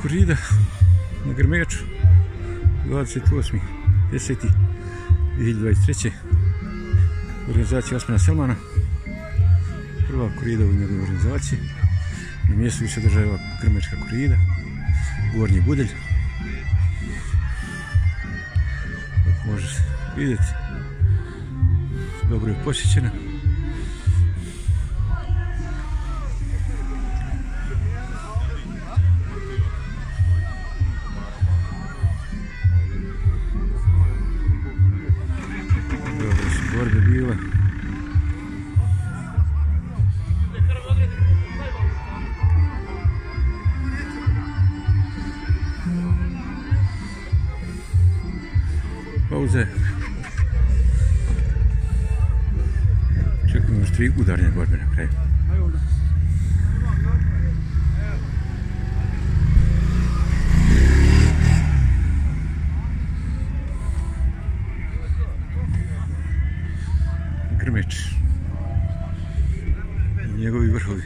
korida na Grmeču 28.10.2023. Organizacija Osmana Selmana. Prva korida u njegovoj organizaciji. Na mjestu se održava Grmečka korida, Gornji Budelj. Kako može se vidjeti, dobro je posjećena. Dobro su borbe bile. Pauze. Čekamo još 3 udarne borbe na kraju. Grmeč i njegovi vrhovi.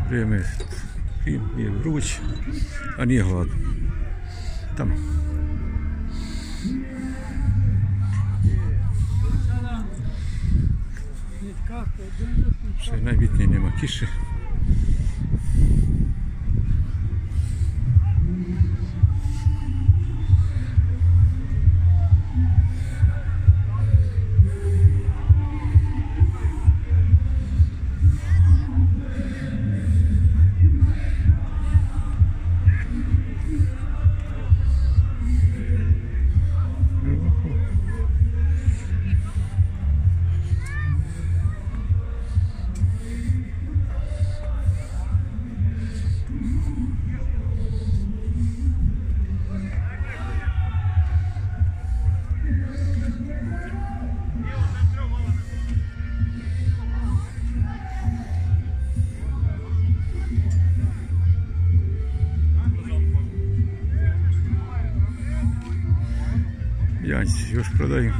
Vrijeme je fin, nije vruć, a nije hladno. Tamo. Što je najbitnije, nema kiše. Janjci se još prodaju.